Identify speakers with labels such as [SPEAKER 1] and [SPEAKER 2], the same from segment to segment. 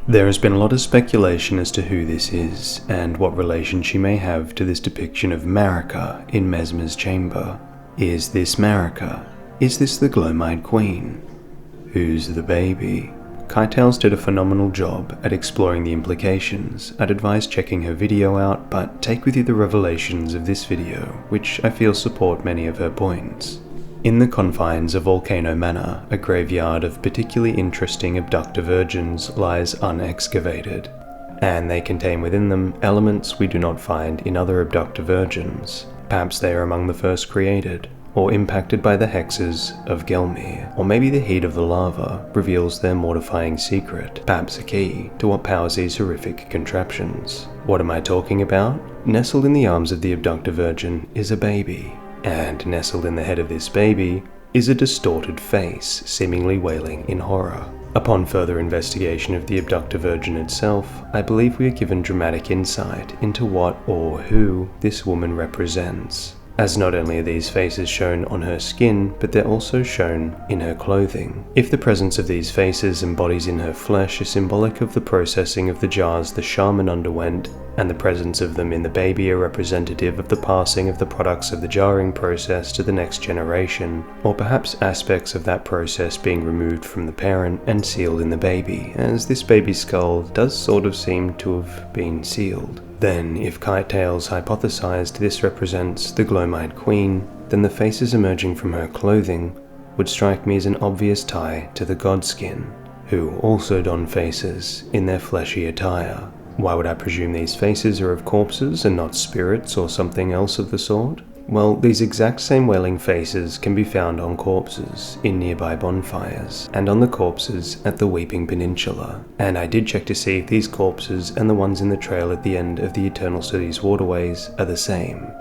[SPEAKER 1] There has been a lot of speculation as to who this is, and what relation she may have to this depiction of Marika in Messmer's chamber. Is this Marika? Is this the Gloamite Queen? Who's the baby? Kytales did a phenomenal job at exploring the implications. I'd advise checking her video out, but take with you the revelations of this video, which I feel support many of her points. In the confines of Volcano Manor, a graveyard of particularly interesting Abductor virgins lies unexcavated, and they contain within them elements we do not find in other Abductor virgins. Perhaps they are among the first created, or impacted by the hexes of Gelmir, or maybe the heat of the lava reveals their mortifying secret, perhaps a key to what powers these horrific contraptions. What am I talking about? Nestled in the arms of the Abductor virgin is a baby, and nestled in the head of this baby is a distorted face, seemingly wailing in horror. Upon further investigation of the Abductor virgin itself, I believe we are given dramatic insight into what or who this woman represents, as not only are these faces shown on her skin, but they're also shown in her clothing. If the presence of these faces and bodies in her flesh is symbolic of the processing of the jars the shaman underwent, and the presence of them in the baby are representative of the passing of the products of the jarring process to the next generation, or perhaps aspects of that process being removed from the parent and sealed in the baby, as this baby's skull does sort of seem to have been sealed. Then, if Kytales hypothesized this represents the Gloamite Queen, then the faces emerging from her clothing would strike me as an obvious tie to the Godskin, who also don faces in their fleshy attire. Why would I presume these faces are of corpses and not spirits or something else of the sort? Well, these exact same wailing faces can be found on corpses in nearby bonfires, and on the corpses at the Weeping Peninsula. And I did check to see if these corpses and the ones in the trail at the end of the Eternal City's waterways are the same.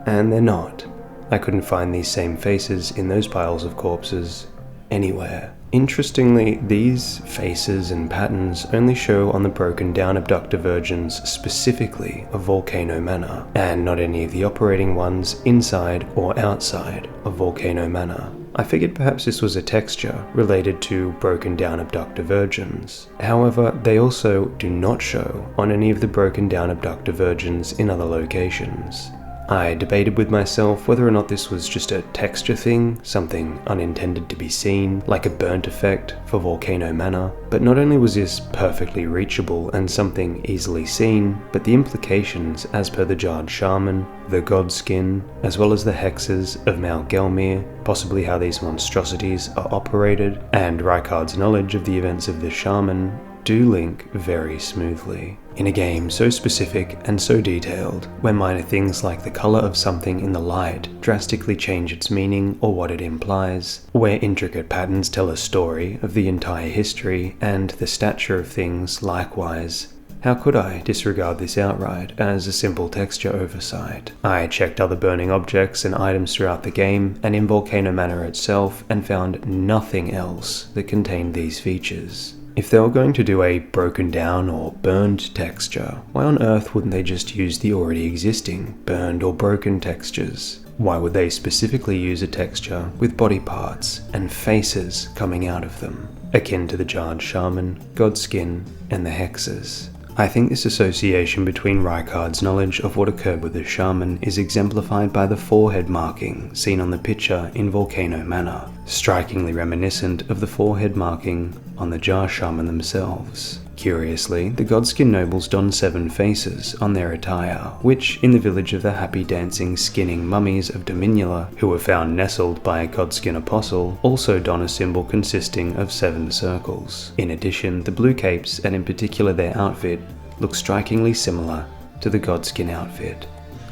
[SPEAKER 1] And they're not. I couldn't find these same faces in those piles of corpses anywhere. Interestingly, these faces and patterns only show on the broken down Abductor virgins specifically of Volcano Manor, and not any of the operating ones inside or outside of Volcano Manor. I figured perhaps this was a texture related to broken down Abductor virgins. However, they also do not show on any of the broken down Abductor virgins in other locations. I debated with myself whether or not this was just a texture thing, something unintended to be seen, like a burnt effect for Volcano Manor, but not only was this perfectly reachable and something easily seen, but the implications as per the Jarred Shaman, the Godskin, as well as the hexes of Mount Gelmir, possibly how these monstrosities are operated, and Rykard's knowledge of the events of the Shaman, do link very smoothly. In a game so specific and so detailed, where minor things like the color of something in the light drastically change its meaning or what it implies, where intricate patterns tell a story of the entire history and the stature of things likewise, how could I disregard this outright as a simple texture oversight? I checked other burning objects and items throughout the game and in Volcano Manor itself and found nothing else that contained these features. If they were going to do a broken down or burned texture, why on earth wouldn't they just use the already existing burned or broken textures? Why would they specifically use a texture with body parts and faces coming out of them, akin to the Jarred Shaman, Godskin, and the hexes? I think this association between Rykard's knowledge of what occurred with the Shaman is exemplified by the forehead marking seen on the picture in Volcano Manor, strikingly reminiscent of the forehead marking on the Jarred Shaman themselves. Curiously, the Godskin nobles don 7 faces on their attire, which, in the village of the happy dancing skinning mummies of Domunila, who were found nestled by a Godskin apostle, also don a symbol consisting of 7 circles. In addition, the blue capes, and in particular their outfit, look strikingly similar to the Godskin outfit.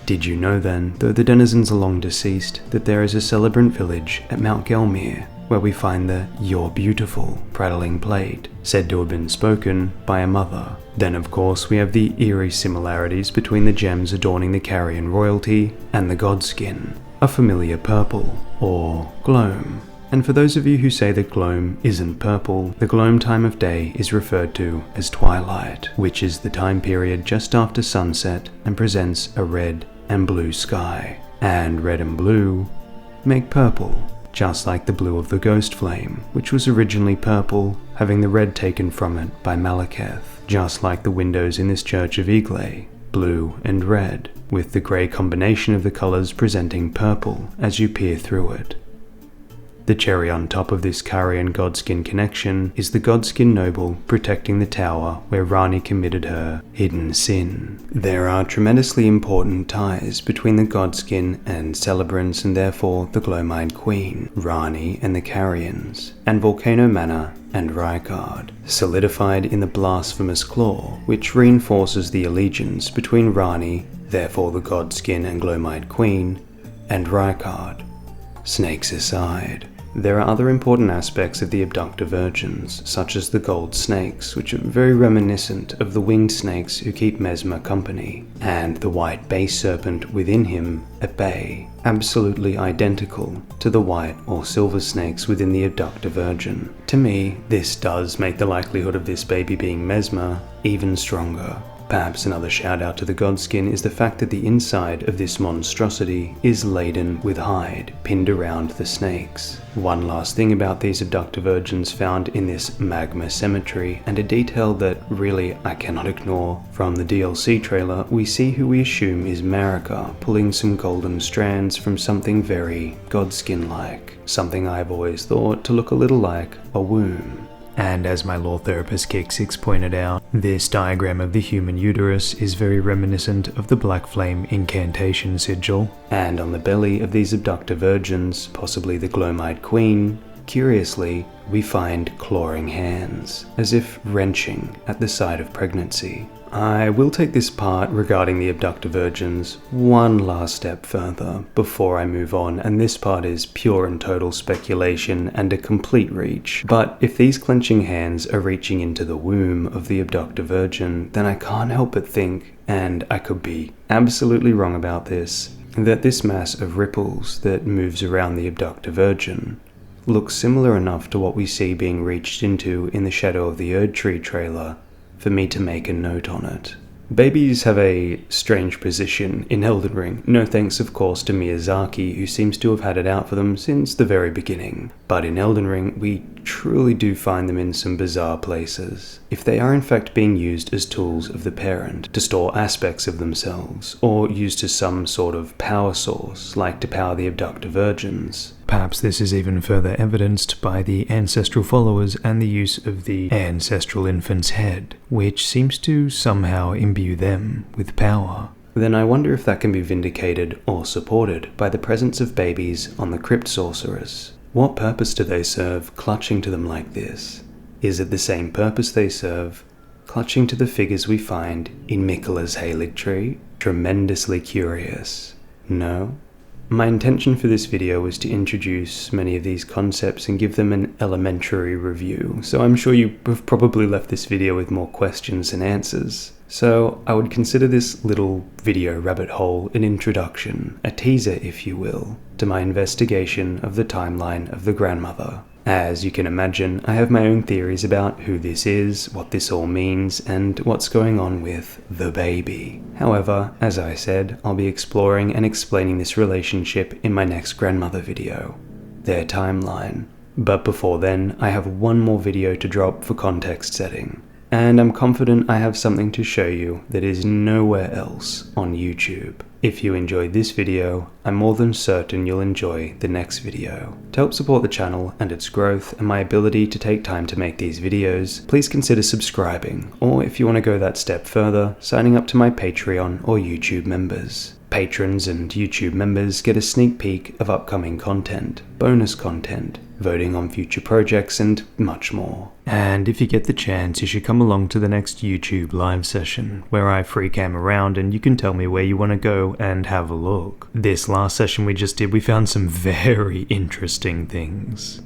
[SPEAKER 1] Did you know then, though the denizens are long deceased, that there is a Celebrant village at Mount Gelmir, where we find the "You're beautiful" prattling plate, said to have been spoken by a mother. Then of course we have the eerie similarities between the gems adorning the Carrion royalty and the Godskin, a familiar purple, or Gloam. And for those of you who say that Gloam isn't purple, the Gloam time of day is referred to as twilight, which is the time period just after sunset and presents a red and blue sky. And red and blue make purple. just like the blue of the ghost flame, which was originally purple, having the red taken from it by Malekith, just like the windows in this church of Iglay, blue and red, with the grey combination of the colours presenting purple as you peer through it. The cherry on top of this Karian Godskin connection is the Godskin noble protecting the tower where Rani committed her hidden sin. There are tremendously important ties between the Godskin and Celebrants, and therefore the Gloam Queen, Rani and the Karians, and Volcano Manor and Rykard, solidified in the blasphemous claw, which reinforces the allegiance between Rani, therefore the Godskin and Gloam Queen, and Rykard. Snakes aside, there are other important aspects of the Abductor virgins, such as the gold snakes, which are very reminiscent of the winged snakes who keep Messmer company, and the white base serpent within him at bay, absolutely identical to the white or silver snakes within the Abductor virgin. To me, this does make the likelihood of this baby being Messmer even stronger. Perhaps another shout out to the Godskin is the fact that the inside of this monstrosity is laden with hide pinned around the snakes. One last thing about these Abductor virgins found in this magma cemetery, and a detail that really I cannot ignore. From the DLC trailer, we see who we assume is Marika pulling some golden strands from something very Godskin-like, something I've always thought to look a little like a womb. And as my law therapist Kick6 pointed out, this diagram of the human uterus is very reminiscent of the Black Flame incantation sigil. And on the belly of these Abductor virgins, possibly the Gloam Queen, curiously, we find clawing hands, as if wrenching at the side of pregnancy. I will take this part regarding the Abductor virgins one last step further before I move on, and this part is pure and total speculation and a complete reach. But if these clenching hands are reaching into the womb of the Abductor virgin, then I can't help but think, and I could be absolutely wrong about this, that this mass of ripples that moves around the Abductor virgin looks similar enough to what we see being reached into in the Shadow of the Erd Tree trailer for me to make a note on it. Babies have a strange position in Elden Ring, no thanks of course to Miyazaki, who seems to have had it out for them since the very beginning. But in Elden Ring, we truly do find them in some bizarre places. If they are in fact being used as tools of the parent to store aspects of themselves, or used as some sort of power source, like to power the Abductor virgins. Perhaps this is even further evidenced by the ancestral followers and the use of the ancestral infant's head, which seems to somehow imbue them with power. Then I wonder if that can be vindicated or supported by the presence of babies on the Crypt Sorceress. What purpose do they serve clutching to them like this? Is it the same purpose they serve clutching to the figures we find in Miquella's Halig Tree? Tremendously curious. No? My intention for this video was to introduce many of these concepts and give them an elementary review, so I'm sure you have probably left this video with more questions than answers. So I would consider this little video rabbit hole an introduction, a teaser if you will, to my investigation of the timeline of the grandmother. As you can imagine, I have my own theories about who this is, what this all means, and what's going on with the baby. However, as I said, I'll be exploring and explaining this relationship in my next grandmother video, their timeline. But before then, I have one more video to drop for context setting. And I'm confident I have something to show you that is nowhere else on YouTube. If you enjoyed this video, I'm more than certain you'll enjoy the next video. To help support the channel and its growth and my ability to take time to make these videos, please consider subscribing, or if you want to go that step further, signing up to my Patreon or YouTube members. Patrons and YouTube members get a sneak peek of upcoming content, bonus content, voting on future projects, and much more. And if you get the chance, you should come along to the next YouTube live session, where I freecam around and you can tell me where you want to go and have a look. This last session we just did, we found some very interesting things.